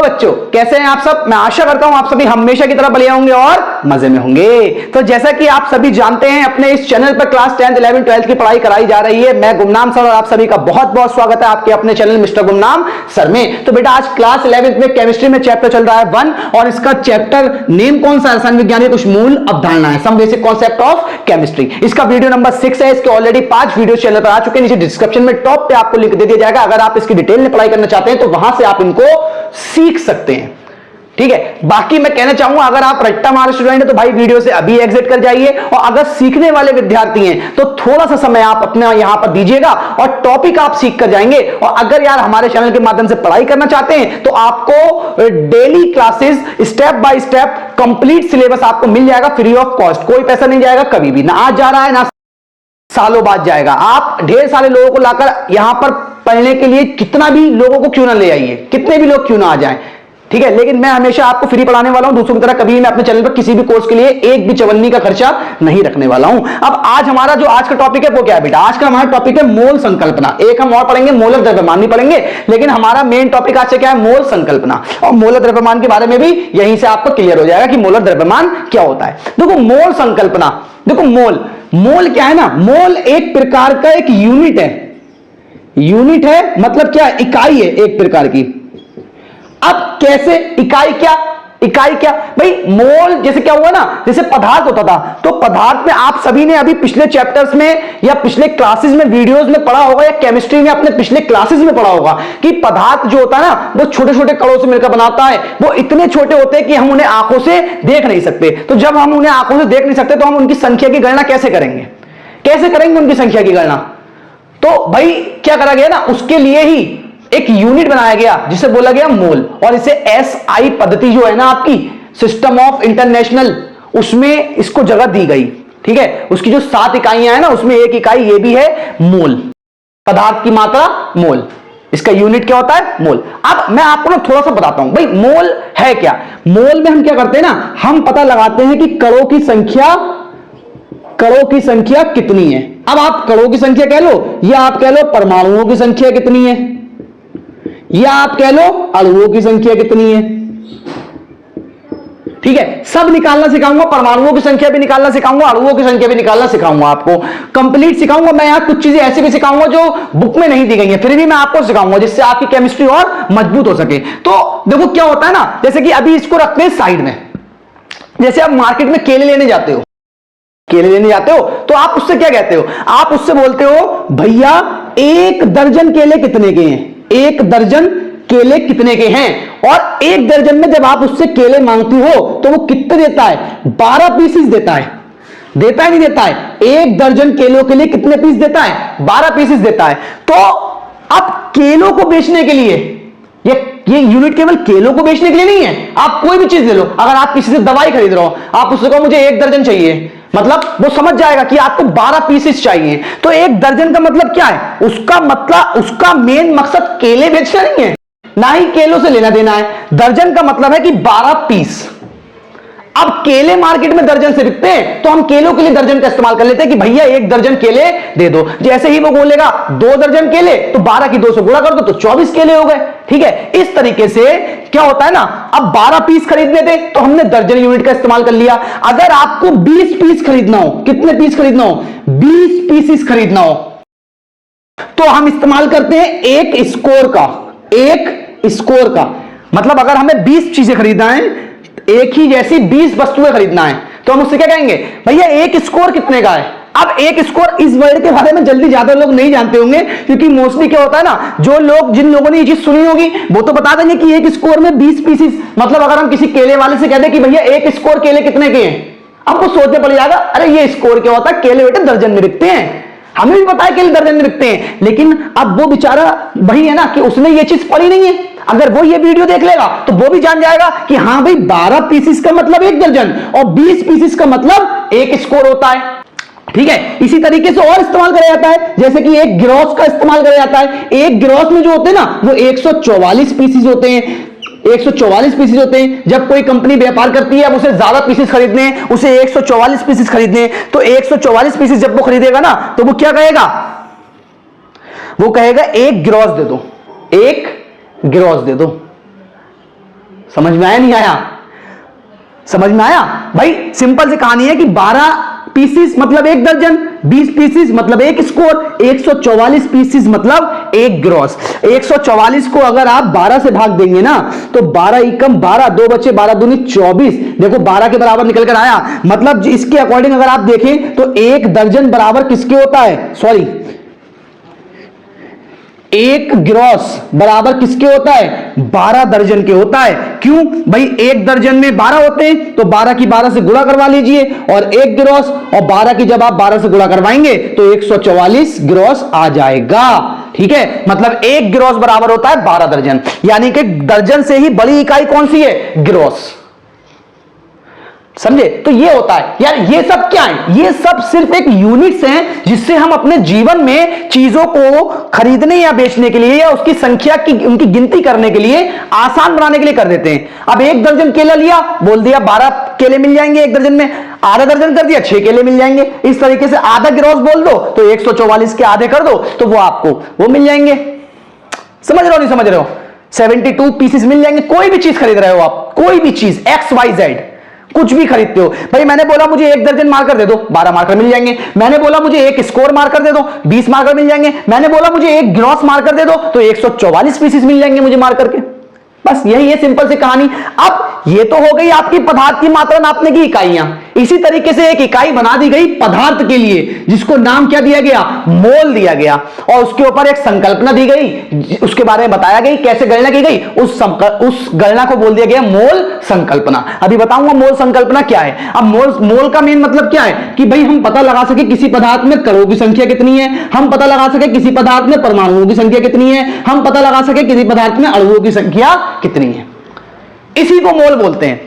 बच्चों, कैसे हैं आप सब? मैं आशा करता हूं आप सभी हमेशा की तरह बढ़िया होंगे और मजे में होंगे। तो जैसा कि आप सभी जानते हैं, अपने इस चैनल पर क्लास 10th 11th 12th की पढ़ाई कराई जा रही है। मैं गुमनाम सर और आप सभी का बहुत बहुत स्वागत है आपके अपने चैनल मिस्टर गुमनाम सर में। तो बेटा आज क्लास 11th में केमिस्ट्री में चैप्टर चल रहा है 1 और इसका चैप्टर नेम कौन सा? रसायन विज्ञान की कुछ मूल अवधारणा है, some basic concept of chemistry. इसका वीडियो नंबर 6 है। इसके ऑलरेडी 5 वीडियो चैनल पर आ चुके हैं। नीचे डिस्क्रिप्शन में टॉप पे आपको लिंक दे दिया जाएगा। अगर आप इसकी डिटेल में पढ़ाई करना चाहते हैं तो वहां से आप इनको सीख सकते हैं। ठीक है, बाकी मैं कहना चाहूंगा अगर आप रट्टा मार स्टूडेंट है तो भाई वीडियो से अभी एग्जिट कर जाइए, और अगर सीखने वाले विद्यार्थी हैं तो थोड़ा सा समय आप अपने यहां पर दीजिएगा और टॉपिक आप सीख कर जाएंगे। और अगर यार हमारे चैनल के माध्यम से पढ़ाई करना चाहते हैं तो आपको daily classes step by step complete syllabus आपको मिल जाएगा फ्री ऑफ कॉस्ट। कोई पैसा नहीं जाएगा कभी भी, ना आज जा रहा है ना सालों बाद जाएगा। आप ढेर सारे लोगों को लाकर यहां पर पढ़ने के लिए कितना भी लोगों को क्यों ना ले आइए, कितने भी लोग क्यों ना आ जाएं, ठीक है, लेकिन मैं हमेशा आपको फ्री पढ़ाने वाला हूं। दूसरों की तरह कभी मैं अपने चैनल पर किसी भी कोर्स के लिए एक भी चवन्नी का खर्चा नहीं रखने वाला हूं। अब आज हमारा जो आज का टॉपिक है वो क्या है बेटा? आज का हमारा टॉपिक है मोल संकल्पना। एक हम और पढ़ेंगे, मोलर द्रव्यमान नहीं पढ़ेंगे, लेकिन हमारा मेन टॉपिक आज से क्या है? मोल संकल्पना। और मोलर द्रव्यमान के बारे में भी यहीं से आपको क्लियर हो जाएगा कि मोलर द्रव्यमान क्या होता है। देखो मोल संकल्पना, देखो मोल क्या है ना? मोल एक प्रकार का एक यूनिट है। यूनिट है मतलब क्या? इकाई है एक प्रकार की। अब कैसे? इकाई क्या भाई? मोल जैसे क्या हुआ ना, जैसे पदार्थ होता था, तो पदार्थ में आप सभी ने अभी पिछले चैप्टर्स में या पिछले क्लासेस में वीडियोस में पढ़ा होगा, या केमिस्ट्री में अपने पिछले क्लासेस में पढ़ा होगा कि पदार्थ जो होता है ना वो छोटे छोटे कणों से मिलकर बनाता है। वो इतने छोटे होते हैं कि हम उन्हें आंखों से देख नहीं सकते। तो जब हम उन्हें आंखों से देख नहीं सकते तो हम उनकी संख्या की गणना कैसे करेंगे? उनकी संख्या की गणना? तो भाई क्या करा गया ना, उसके लिए ही एक यूनिट बनाया गया जिसे बोला गया मोल। और इसे SI पद्धति जो है ना आपकी, सिस्टम ऑफ इंटरनेशनल, उसमें इसको जगह दी गई। ठीक है, उसकी जो 7 इकाइयां हैं ना उसमें एक इकाई ये भी है मोल। पदार्थ की मात्रा मोल, इसका यूनिट क्या होता है? मोल। अब मैं आपको ना थोड़ा सा बताता हूं भाई मोल है क्या। मोल में हम क्या करते हैं ना, हम पता लगाते हैं कि कणों की संख्या कितनी है। अब आप कणों की संख्या कह लो, या आप कह लो परमाणुओं की संख्या कितनी है, या आप कह लो अणुओं की संख्या कितनी है। ठीक है, सब निकालना सिखाऊंगा, परमाणुओं की संख्या भी निकालना सिखाऊंगा, अणुओं की संख्या भी निकालना सिखाऊंगा, आपको कंप्लीट सिखाऊंगा। मैं यहां कुछ चीजें ऐसी भी सिखाऊंगा जो बुक में नहीं दी गई है, फिर भी मैं आपको सिखाऊंगा जिससे आपकी केमिस्ट्री और मजबूत हो सके। तो देखो क्या होता है ना, जैसे कि अभी इसको रखते हैं साइड में। जैसे आप मार्केट में केले लेने जाते हो तो आप उससे क्या कहते हो? आप उससे बोलते हो भैया 1 दर्जन केले कितने के हैं, 1 दर्जन केले कितने के हैं। और 1 दर्जन में जब आप उससे केले मांगती हो तो वो कितने देता है? 12 पीसेस देता है। देता है नहीं देता है? 1 दर्जन केलों के लिए कितने पीस देता है? 12 पीसेस देता है। तो अब केलों को बेचने के लिए ये यूनिट केवल केलों को बेचने के लिए नहीं है। आप कोई भी चीज ले लो, अगर आप किसी से दवाई खरीद रहे हो, आप उससे कहो मुझे 1 दर्जन चाहिए, मतलब वो समझ जाएगा कि आपको 12 पीसेस चाहिए। तो 1 दर्जन का मतलब क्या है? उसका मतलब, उसका मेन मकसद केले बेचना नहीं है, ना ही केलों से लेना देना है। दर्जन का मतलब है कि 12 पीस। अब केले मार्केट में दर्जन से बिकते हैं तो हम केलों के लिए दर्जन का इस्तेमाल कर लेते हैं कि भैया 1 दर्जन केले दे दो। जैसे ही वो बोलेगा 2 दर्जन केले, तो 12 की 2 से गुणा कर दो तो 24 केले हो गए। ठीक है, इस तरीके से क्या होता है ना, अब 12 पीस खरीदने थे तो हमने दर्जन यूनिट का इस्तेमाल कर लिया। अगर आपको 20 पीस खरीदना हो, कितने पीस खरीदना हो? 20 पीसेस खरीदना हो तो हम इस्तेमाल करते हैं 1 स्कोर का। 1 स्कोर का मतलब अगर हमें 20 चीजें खरीदना है, एक ही जैसी 20 वस्तुएं खरीदना है, तो हम उससे क्या कहेंगे? भैया 1 स्कोर कितने का है? अब 1 स्कोर, इस वर्ड के बारे में जल्दी ज्यादा लोग नहीं जानते होंगे, क्योंकि मोस्टली क्या होता है ना, जिन लोगों ने ये चीज सुनी होगी वो तो बता देंगे कि 1 स्कोर में 20 पीसेस। मतलब अगर हम किसी केले वाले से कहते कि भैया 1 स्कोर केले कितने के हैं, आपको सोचने पड़ जाएगा अरे ये स्कोर क्या होता है? केले बेटे दर्जन में बिकते हैं। हमें भी पता है केले दर्जन में बिकते हैं, लेकिन अब वो बेचारा वही है ना कि उसने ये चीज पढ़ी नहीं है। अगर वो ये वीडियो देख लेगा तो वो भी जान जाएगा कि हाँ भाई 12 पीसेस का मतलब 1 दर्जन और 20 पीसेस का मतलब 1 स्कोर होता है। ठीक है, इसी तरीके से और इस्तेमाल करा जाता है, जैसे कि 1 ग्रॉस का इस्तेमाल करा जाता है। 1 ग्रॉस में जो होते हैं ना वो 144 पीसेस होते हैं। 144 पीसेस होते हैं। जब कोई कंपनी व्यापार करती है, अब उसे ज्यादा पीसेस खरीदने हैं, उसे 144 पीसेस खरीदने हैं, तो 144 पीसेस जब वो खरीदेगा ना तो वो क्या कहेगा? वो कहेगा 1 ग्रॉस दे दो, 1 ग्रॉस दे दो। समझ में आया नहीं आया? समझ में आया भाई? सिंपल सी कहानी है कि 12 पीसीस मतलब एक दर्जन, 20 पीसीस मतलब एक स्कोर, 144 पीसीस मतलब एक ग्रॉस। 144 को अगर आप 12 से भाग देंगे ना तो 12 एकम 12, 2 बचे 12 दूनी 24, देखो 12 के बराबर निकल कर आया। मतलब इसके अकॉर्डिंग अगर आप देखें तो एक दर्जन बराबर किसके होता है, सॉरी एक ग्रॉस बराबर किसके होता है, 12 दर्जन के होता है। क्यों भाई? एक दर्जन में 12 होते हैं तो 12 की 12 से गुणा करवा लीजिए और एक ग्रॉस, और 12 की जब आप 12 से गुणा करवाएंगे तो 144 ग्रॉस आ जाएगा। ठीक है, मतलब एक ग्रॉस बराबर होता है 12 दर्जन, यानी कि दर्जन से ही बड़ी इकाई कौन सी है, ग्रॉस। समझे? तो ये होता है यार। ये सब क्या है? ये सब सिर्फ एक यूनिट्स हैं जिससे हम अपने जीवन में चीजों को खरीदने या बेचने के लिए या उसकी संख्या की उनकी गिनती करने के लिए आसान बनाने के लिए कर देते हैं। अब एक दर्जन केला लिया, बोल दिया 12 केले मिल जाएंगे एक दर्जन में, आधा दर्जन कर दिया 6 केले मिल जाएंगे। इस तरीके से आधा ग्रॉस बोल दो तो 144 के आधे कर दो तो वो आपको वो मिल जाएंगे। समझ रहे हो नहीं समझ रहे हो? 72 पीसेस मिल जाएंगे। कोई भी चीज खरीद रहे हो आप, कोई भी चीज XYZ कुछ भी खरीदते हो भाई, मैंने बोला मुझे एक दर्जन मार्कर दे दो, 12 मार्कर मिल जाएंगे। मैंने बोला मुझे एक स्कोर मार्कर दे दो, 20 मार्कर मिल जाएंगे। मैंने बोला मुझे एक ग्रॉस मार्कर दे दो तो 144 पीसेस मिल जाएंगे मुझे मार्कर के। बस यही है सिंपल सी कहानी। अब ये तो हो गई आपकी पदार्थ की मात्रा नापने की इकाइयां। इसी तरीके से एक इकाई बना दी गई पदार्थ के लिए जिसको नाम क्या दिया गया, मोल दिया गया, और उसके ऊपर एक संकल्पना दी गई, उसके बारे में बताया गई कैसे गणना की गई, उस गणना को बोल दिया गया मोल संकल्पना। अभी बताऊंगा मोल संकल्पना क्या है। अब मोल का मेन मतलब क्या है कि भाई हम पता लगा सके किसी पदार्थ में कणों की संख्या कितनी है, हम पता लगा सके किसी पदार्थ में परमाणुओं की संख्या कितनी है, हम पता लगा सके किसी पदार्थ में अणुओं की संख्या कितनी है। इसी को मोल बोलते हैं।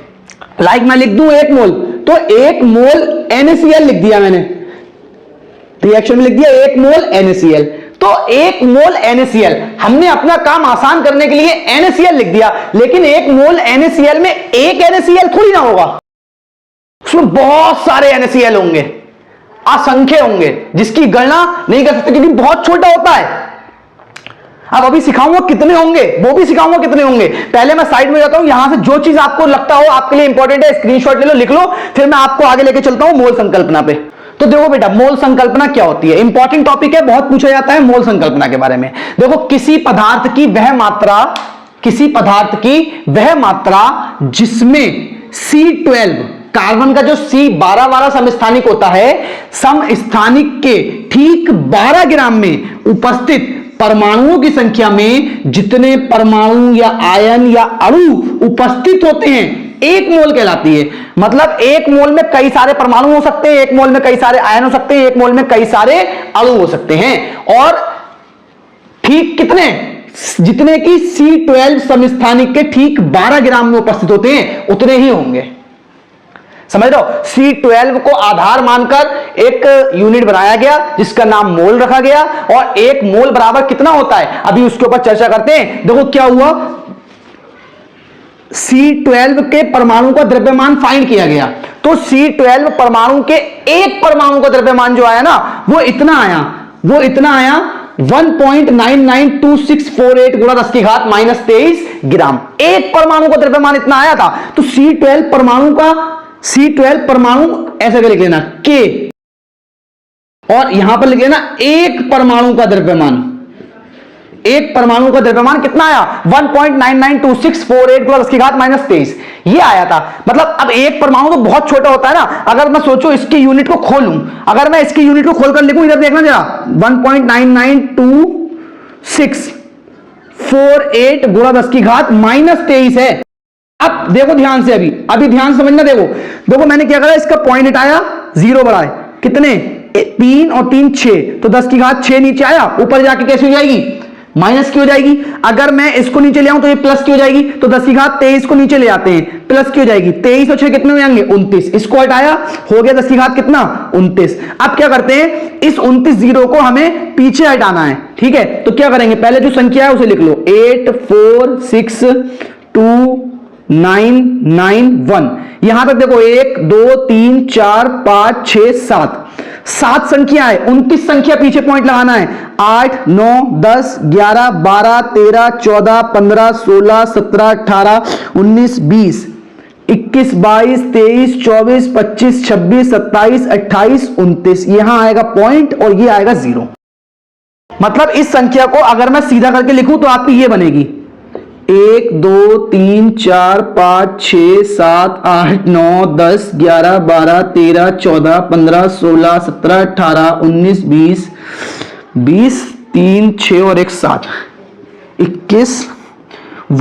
लाइक मैं लिख दूं एक मोल, तो एक मोल NaCl लिख दिया मैंने, रिएक्शन में लिख दिया एक मोल NaCl, तो एक मोल NaCl। हमने अपना काम आसान करने के लिए NaCl लिख दिया, लेकिन एक मोल NaCl में एक NaCl थोड़ी ना होगा, उसमें बहुत सारे NaCl होंगे, असंख्य होंगे, जिसकी गणना नहीं कर सकते क्योंकि बहुत छोटा होता है। अब अभी सिखाऊंगा कितने होंगे, वो भी सिखाऊंगा कितने होंगे। पहले मैं साइड में जाता हूं, यहां से जो चीज आपको लगता हो आपके लिए इंपॉर्टेंट है स्क्रीनशॉट ले लो, लिख लो, फिर मैं आपको आगे लेके चलता हूं मोल संकल्पना पे। तो देखो बेटा, मोल संकल्पना क्या होती है, इंपॉर्टेंट टॉपिक है, बहुत पूछा जाता है मोल संकल्पना के बारे में। देखो, किसी पदार्थ की वह मात्रा जिसमें C12 कार्बन का जो C12 वाला समस्थानिक होता है, समस्थानिक के ठीक 12 ग्राम में उपस्थित परमाणुओं की संख्या में जितने परमाणु या आयन या अणु उपस्थित होते हैं, एक मोल कहलाती है। मतलब एक मोल में कई सारे परमाणु हो सकते हैं, एक मोल में कई सारे आयन हो सकते हैं, एक मोल में कई सारे अणु हो सकते हैं, और ठीक कितने, जितने की C12 समस्थानिक के ठीक 12 ग्राम में उपस्थित होते हैं उतने ही होंगे। समझ रहे हो? C12 को आधार मानकर एक यूनिट बनाया गया जिसका नाम मोल रखा गया, और एक मोल बराबर कितना होता है अभी उसके ऊपर चर्चा करते हैं। देखो क्या हुआ, C12 के परमाणु का द्रव्यमान फाइंड किया गया, तो C12 परमाणु के एक परमाणु का द्रव्यमान जो आया ना वो इतना आया 1.992648 गुणा 10 की घात -23 ग्राम। एक परमाणु का द्रव्यमान इतना आया था। तो C12 परमाणु ऐसे लिख लेना K, और यहां पर लिख लेना एक परमाणु का द्रव्यमान कितना आया, 1.992648 गुणा 10 की घात -23, ये आया था। मतलब अब एक परमाणु तो बहुत छोटा होता है ना, अगर मैं सोचो इसकी यूनिट को खोलूं, अगर मैं इसकी यूनिट को खोलकर लिखूं, इधर देखना जरा, 1.992648 गुणा 10 की घात -23 है। अब देखो ध्यान से, अभी ध्यान समझना, देखो मैंने क्या करा, इसका पॉइंट हटाया, 0 बढ़ाए, कितने 3 और 3 6, तो 10 की घात 6 नीचे आया, ऊपर जाके कैसे हो जाएगी, माइनस की हो जाएगी। अगर मैं इसको नीचे ले आऊं तो ये प्लस की हो जाएगी, तो 10 की घात 23 को नीचे ले आते हैं, प्लस की हो जाएगी, 23 और 6 कितने हो जाएंगे 29, इसको हटाया, हो गया 10 की घात कितना 29। अब क्या करते हैं, इस 29 जीरो को हमें पीछे हटाना है, ठीक है, तो क्या करेंगे, पहले जो संख्या है उसे लिख लो, 8 4 6 2 991। यहां तक देखो 1 2 3 4 5 6 7 संख्या है, 29 संख्या पीछे पॉइंट लगाना है। 8 9 10 11 12 13 14 15 16 17 18 19 20 21 22 23 24 25 26 27 28 29। यहां आएगा पॉइंट और ये आएगा 0। मतलब इस संख्या को अगर मैं सीधा करके लिखूं तो आपकी ये बनेगी 1 2 3 4 5 6 7 8 9 10 11 12 13 14 15 16 17 18 19 20 20 3 6 और 1 7 21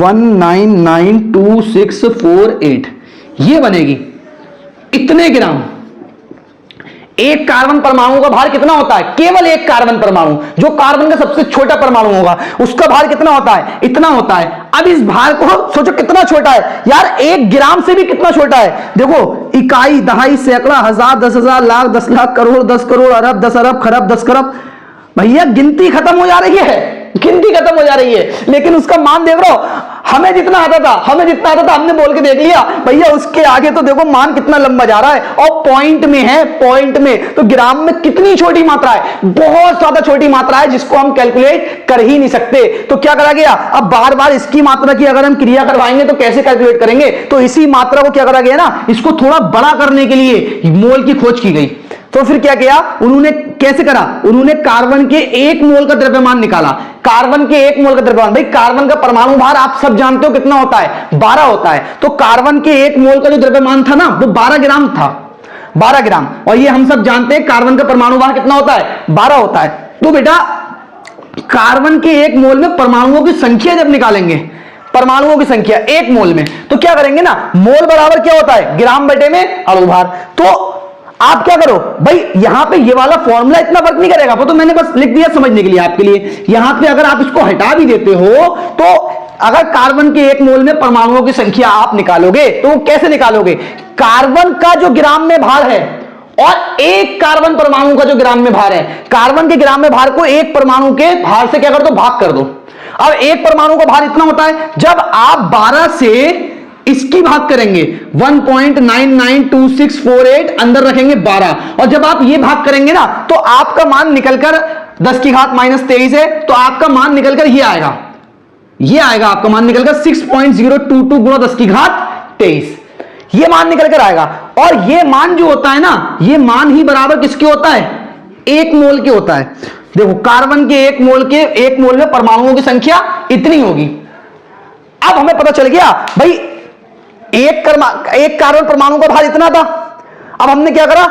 1 9 9 2 6 4 8 ये बनेगी। इतने ग्राम। एक कार्बन परमाणु का भार कितना होता है? केवल एक कार्बन परमाणु, जो कार्बन का सबसे छोटा परमाणु होगा, उसका भार कितना होता है? इतना होता है। अब इस भार को सोचो कितना छोटा है यार, 1 ग्राम से भी कितना छोटा है। देखो इकाई, दहाई, सैकड़ा, हजार, 10,000, लाख, 10 लाख, करोड़, 10 करोड़, अरब, 10 अरब, खरब, 10 खरब। भैया गिनती खत्म हो जा रही है, गिनती खत्म हो जा रही है, लेकिन उसका मान देख रहे हो। हमें जितना आता था हमने बोल के देख लिया भैया, उसके आगे तो देखो मान कितना लंबा जा रहा है और पॉइंट में है, पॉइंट में। तो ग्राम में कितनी छोटी मात्रा है, बहुत ज्यादा छोटी मात्रा है, जिसको हम कैलकुलेट कर ही नहीं सकते। तो क्या करा गया, अब बार बार इसकी मात्रा की अगर हम क्रिया करवाएंगे तो कैसे कैलकुलेट करेंगे। तो इसी मात्रा को क्या करा गया ना, इसको थोड़ा बड़ा करने के लिए मोल की खोज की गई। तो फिर क्या किया उन्होंने, कैसे करा, उन्होंने कार्बन के 1 मोल का द्रव्यमान निकाला। कार्बन के 1 मोल का द्रव्यमान, भाई कार्बन का परमाणु भार आप सब जानते हो कितना होता है, 12 होता है। तो कार्बन के 1 मोल का जो द्रव्यमान था ना, वो 12 ग्राम था, 12 ग्राम। और ये हम सब जानते हैं कार्बन का परमाणु भार कितना होता है, 12 होता है। तो बेटा कार्बन के 1 मोल में परमाणुओं की संख्या जब निकालेंगे, परमाणुओं की संख्या 1 मोल में, तो क्या करेंगे ना, मोल बराबर क्या होता है, ग्राम बटे में अणु भार। तो आप क्या करो भाई, यहां पे ये वाला फॉर्मूला इतना वर्क नहीं करेगा, वो तो मैंने बस लिख दिया समझने के लिए आपके लिए। यहां पे अगर आप इसको हटा भी देते हो, तो अगर कार्बन के 1 मोल में परमाणुओं की संख्या आप निकालोगे तो कैसे निकालोगे, कार्बन का जो ग्राम में भार है और एक कार्बन परमाणु का जो ग्राम में भार है, कार्बन के ग्राम में भार को एक परमाणु के भार से क्या कर दो, भाग कर दो। अब एक परमाणु का भार इतना होता है, जब आप 12 से इसकी भाग करेंगे 1.992648, अंदर रखेंगे 12, और जब आप ये भाग करेंगे ना, तो आपका मान निकलकर 10 की घात -23 है, तो आपका मान निकलकर ये आएगा, ये आएगा आपका मान निकलकर 6.022 गुणा 10 की घात 23, ये मान निकलकर आएगा। और ये मान जो होता है ना, ये मान ही बराबर किसके होता है, 1 मोल के होता है। देखो कार्बन के 1 मोल में परमाणुओं की संख्या इतनी होगी। अब हमें पता चल गया भाई एक कार्बन परमाणु का भार इतना था। अब हमने क्या करा,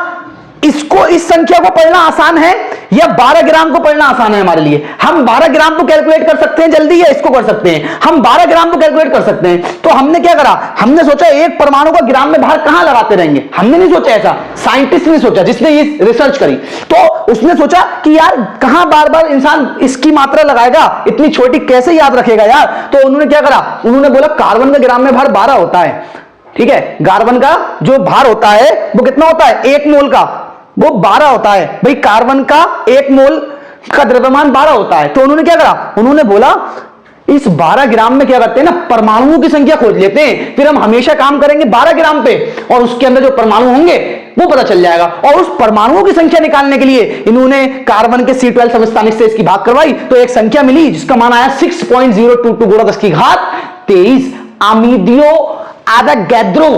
इसको, इस संख्या को पढ़ना आसान है या 12 ग्राम को पढ़ना आसान है हमारे लिए। हम 12 ग्राम को कैलकुलेट कर सकते हैं जल्दी, या इसको कर सकते हैं, हम 12 ग्राम को कैलकुलेट कर सकते हैं। तो हमने क्या करा, हमने सोचा एक परमाणु का ग्राम में भार कहां लगाते रहेंगे, हमने नहीं सोचा ऐसा, साइंटिस्ट ने सोचा, जिसने ये रिसर्च करी। तो उसने सोचा कि यार कहां बार बार इंसान इसकी मात्रा लगाएगा, इतनी छोटी कैसे याद रखेगा यार। तो उन्होंने क्या करा, उन्होंने बोला कार्बन का ग्राम में भार 12 होता है, ठीक है, कार्बन का जो भार होता है वो कितना होता है, 1 मोल का, वो 12 होता है। भाई कार्बन का 1 मोल का द्रव्यमान 12 होता है। तो उन्होंने क्या करा, उन्होंने बोला इस 12 ग्राम में क्या करते हैं ना, परमाणुओं की संख्या खोज लेते हैं, फिर हम हमेशा काम करेंगे 12 ग्राम पे, और उसके अंदर जो परमाणु होंगे वो पता चल जाएगा। और उस परमाणुओं की संख्या निकालने के लिए इन्होंने कार्बन के C12 समस्थानिक से इसकी भाग करवाई, तो एक संख्या मिली जिसका मान आया 6.022 गुणा 10 की घात 23। अमीडियो आवागाद्रो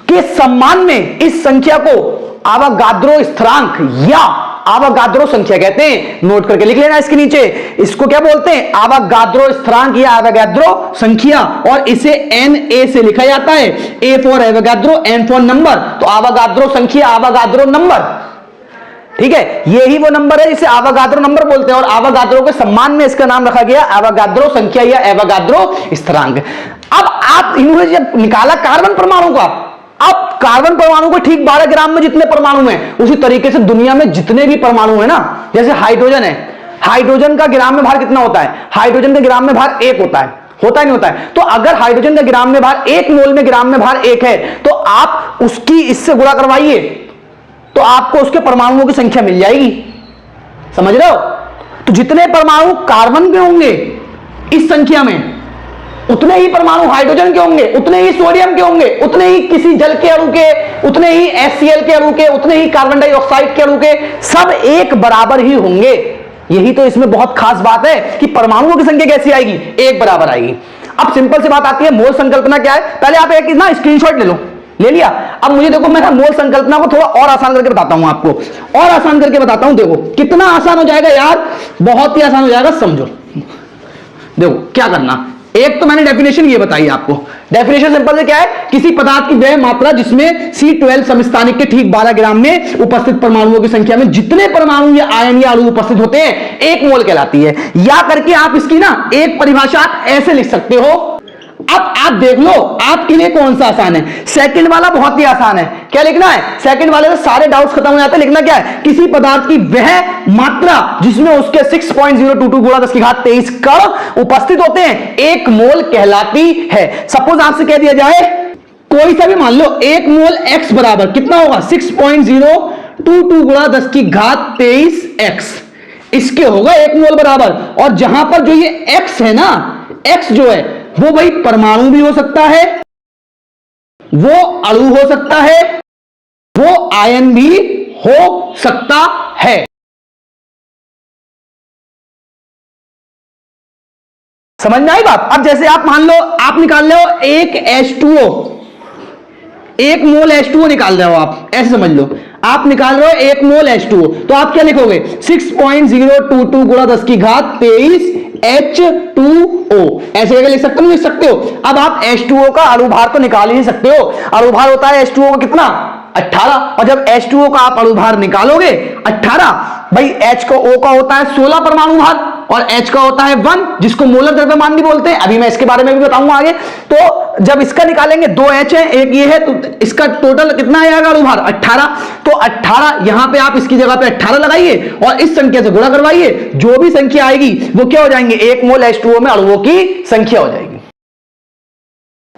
के सम्मान में इस संख्या को आवागाद्रो स्थिरांक या आवागाद्रो संख्या कहते हैं। नोट करके लिख लेना इसके नीचे, इसको क्या बोलते हैं, आवागाद्रो स्थिरांक या आवागाद्रो संख्या, और इसे Na से लिखा जाता है, A for Avogadro, N for number. तो आवागाद्रो संख्या, आवागाद्रो नंबर, ठीक है, यही वो नंबर है जिसे आवागाद्रो नंबर बोलते हैं, और आवागाद्रो के सम्मान में इसका नाम रखा गया आवागाद्रो संख्या या एवोगाद्रो स्थिरांक। अब आप इन्होंने जब निकाला कार्बन परमाणु का, अब कार्बन परमाणु को ठीक 12 ग्राम में जितने परमाणु हैं, उसी तरीके से दुनिया में जितने भी परमाणु है ना, जैसे हाइड्रोजन है, हाइड्रोजन का ग्राम में भार कितना होता है, हाइड्रोजन का ग्राम में भार 1 होता है, होता ही नहीं होता है। तो अगर हाइड्रोजन का ग्राम में भार 1 मोल में ग्राम में भार 1 है, तो आप उसकी इससे गुणा करवाइए, तो आपको उसके परमाणुओं की संख्या मिल जाएगी। समझ रहे हो। तो जितने परमाणु कार्बन के होंगे इस संख्या में, उतने ही परमाणु हाइड्रोजन के होंगे, उतने ही सोडियम के होंगे, उतने ही किसी जल के अणु के, उतने ही HCl के अणु के, उतने ही कार्बन डाइऑक्साइड के अणु के, सब एक बराबर ही होंगे। यही तो इसमें बहुत खास बात है कि परमाणुओं की संख्या कैसी आएगी, एक बराबर आएगी। अब सिंपल सी बात आती है, मोल संकल्पना क्या है। पहले आप एक ना स्क्रीनशॉट ले लो, ले लिया। अब मुझे देखो, मैं मोल संकल्पना को थोड़ा और आसान करके बताता हूं आपको, और आसान करके बताता हूं। देखो कितना आसान हो जाएगा यार, बहुत ही आसान हो जाएगा, समझो। देखो क्या करना, एक तो मैंने डेफिनेशन ये बताई आपको। डेफिनेशन सिंपल से क्या है, किसी पदार्थ की वह मात्रा जिसमें C12 समस्थानिक के ठीक 12 ग्राम में उपस्थित परमाणुओं की संख्या में जितने परमाणु या आयन या अणु उपस्थित होते हैं, एक मोल कहलाती है। या करके आप इसकी ना एक परिभाषा ऐसे लिख सकते हो। अब आप देख लो आपके लिए कौन सा आसान है। सेकंड वाला बहुत ही आसान है। क्या लिखना है, सेकंड वाले से सारे डाउट्स खत्म हो जाते हैं। लिखना क्या है, किसी पदार्थ की वह मात्रा जिसमें उसके 6.022 गुणा 10 की घात 23 कण उपस्थित होते हैं, एक मोल कहलाती है। सपोज आपसे कह दिया जाए, कोई सा भी मान लो, एक मोल x बराबर कितना होगा, 6.022 गुणा 10 की घात 23x, इसके होगा एक मोल बराबर। और जहां पर जो ये x है ना, x जो है वो भाई परमाणु भी हो सकता है, वो अणु हो सकता है, वो आयन भी हो सकता है। समझ में आई बात। अब जैसे आप मान लो, आप निकाल रहे हो एक H2O, एक मोल H2O निकाल रहे हो आप, ऐसे समझ लो, आप निकाल रहे हो एक मोल H2O, तो आप क्या लिखोगे, 6.022 गुणा 10 की घात 23 H2O, ऐसे करके लिख सकते हो, लिख सकते हो। अब आप H2O का अणुभार तो निकाल ही सकते हो। अणुभार होता है H2O का कितना, 18, और जब H2O का आप अणुभार निकालोगे 18, भाई H का O का होता है 16 परमाणु भार, और H का होता है 1, जिसको मोलर द्रव्यमान भी बोलते हैं। अभी मैं इसके बारे में भी बताऊंगा आगे। तो जब इसका निकालेंगे, 2 H है, एक ये है, तो इसका टोटल कितना आएगा अणुभार, 18। तो 18 यहां पे आप इसकी जगह पे 18 लगाइए और इस संख्या से गुणा करवाइए, जो भी संख्या आएगी वो क्या हो जाएंगे, एक मोल H2O में अणुओं की संख्या हो जाएगी।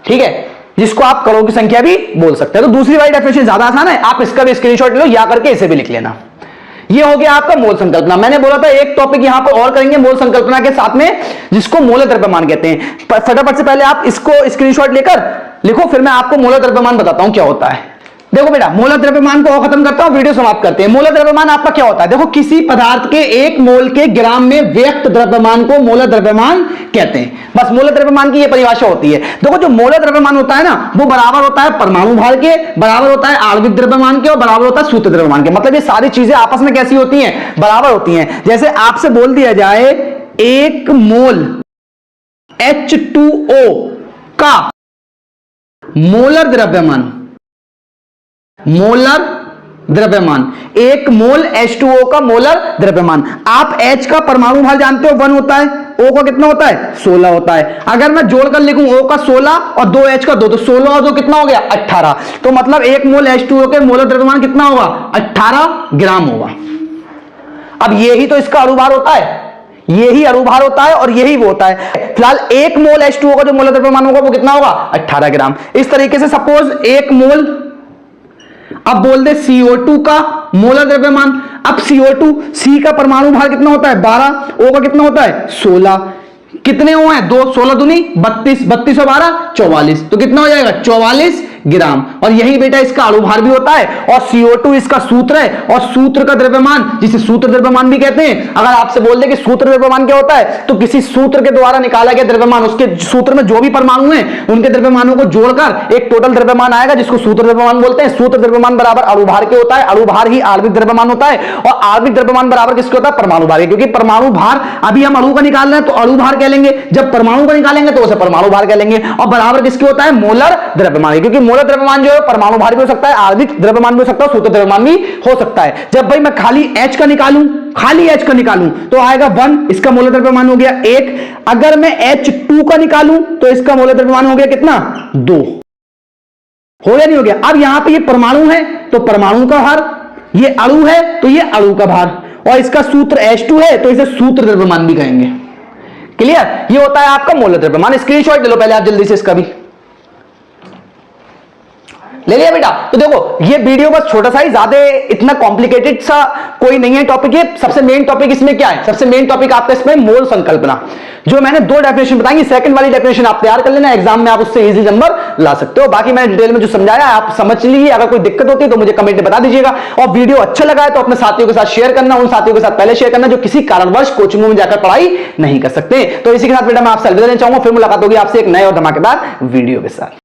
ठीक है, जिसको आप कणों की संख्या भी बोल सकते हैं। तो दूसरी वाली डेफिनेशन ज्यादा आसान है, आप इसका भी स्क्रीनशॉट ले लो, या करके इसे भी लिख लेना। ये हो गया आपका मोल संकल्पना। मैंने बोला था एक टॉपिक यहां पर और करेंगे मोल संकल्पना के साथ में, जिसको मोलर द्रव्यमान कहते हैं। फटाफट से पहले आप इसको स्क्रीनशॉट लेकर लिखो, फिर मैं आपको मोलर द्रव्यमान बताता हूं क्या होता है। देखो बेटा, मोलर द्रव्यमान को और खत्म करता हूं, वीडियो समाप्त करते हैं। मोलर द्रव्यमान आपका क्या होता है, देखो किसी पदार्थ के एक मोल के ग्राम में व्यक्त द्रव्यमान को मोलर द्रव्यमान कहते हैं। बस मोलर द्रव्यमान की ये परिभाषा होती है। देखो जो मोलर द्रव्यमान होता है ना, वो बराबर होता है परमाणु भार के, बराबर होता है आणविक द्रव्यमान के, और बराबर होता है सूत्र द्रव्यमान के। मतलब ये सारी चीजें आपस में कैसी होती हैं, बराबर होती हैं। जैसे आपसे बोल दिया जाए एक मोल H2O का मोलर द्रव्यमान, मोलर द्रव्यमान, एक मोल H2O का मोलर द्रव्यमान। आप H का परमाणु भार जानते हो 1 होता है, O का कितना होता है 16 होता है। अगर मैं जोड़कर लिखूं O का 16 और 2H का 2, तो 16 और 2 कितना हो गया 18। तो मतलब एक मोल H2O के मोलर द्रव्यमान कितना होगा, 18 ग्राम होगा। अब यही तो इसका अणुभार होता है, यही अणुभार होता है और यही वो होता है। फिलहाल एक मोल H2O का जो मोलर द्रव्यमान होगा वो कितना होगा 18 ग्राम। इस तरीके से सपोज एक मोल, अब बोल दे CO2 का मोलर द्रव्यमान। अब CO2, C का परमाणु भार कितना होता है 12, O का कितना होता है 16। कितने O हैं 2, 16 दूनी 32, 32 और 12 44, तो कितना हो जाएगा 44 ग्राम। और यही बेटा इसका अणुभार भी होता है, और CO2 इसका सूत्र है, और सूत्र का द्रव्यमान जिसे सूत्र द्रव्यमान भी कहते हैं। अगर आपसे बोल दे कि सूत्र द्रव्यमान क्या होता है, तो किसी सूत्र के द्वारा निकाला गया द्रव्यमान, उसके सूत्र में जो भी परमाणु हैं उनके द्रव्यमानों को जोड़कर एक टोटल द्रव्यमान आएगा, जिसको सूत्र द्रव्यमान बोलते हैं। सूत्र द्रव्यमान बराबर अणुभार के होता है, अणुभार ही आणविक द्रव्यमान होता है, और आणविक द्रव्यमान बराबर किसके होता है परमाणु भार के। क्योंकि परमाणु भार अभी हम अणु का निकाल रहे हैं तो अणु भार कह लेंगे, जब परमाणु का निकालेंगे तो उसे परमाणु भार कह लेंगे। और बराबर किसके होता है मोलर द्रव्यमान, क्योंकि मोलर द्रव्यमान जो है परमाणु भार भी हो सकता है, आणविक द्रव्यमान भी हो सकता है, सूत्र द्रव्यमान भी हो सकता है। जब भाई मैं खाली H का निकालूं, खाली H का निकालूं तो आएगा 1, इसका मोलर द्रव्यमान हो गया 1। अगर मैं H2 का निकालूं तो इसका मोलर द्रव्यमान हो गया कितना 2। हो गया नहीं हो गया। अब यहां पे ये परमाणु है तो परमाणु का भार, ये अणु है तो ये अणु का भार, और इसका सूत्र H2 है तो इसे सूत्र द्रव्यमान भी कहेंगे। क्लियर, ये होता है आपका मोलर द्रव्यमान। स्क्रीनशॉट ले लो पहले आप जल्दी से इसका भी। ले लिया बेटा। तो देखो ये वीडियो बस छोटा सा ही, ज्यादा इतना कॉम्प्लिकेटेड सा कोई नहीं है टॉपिक। ये सबसे मेन टॉपिक इसमें क्या है, सबसे मेन टॉपिक आपका इसमें मोल संकल्पना, जो मैंने 2 डेफिनेशन बताई, सेकंड वाली डेफिनेशन आप तैयार कर लेना, एग्जाम में आप उससे इजी नंबर ला सकते हो। बाकी मैंने डिटेल में जो समझाया आप समझ लीजिए, अगर कोई दिक्कत होती है तो मुझे कमेंट में बता दीजिएगा। और वीडियो अच्छा लगा है तो अपने साथियों के साथ शेयर करना, उन साथियों के साथ पहले शेयर करना जो किसी कारणवश कोचिंग में जाकर पढ़ाई नहीं कर सकते। तो इसी के साथ बेटा मैं आपसे अलविदा लेना चाहूंगा, फिर मुलाकात होगी आपसे एक नए और धमाकेदार वीडियो के साथ।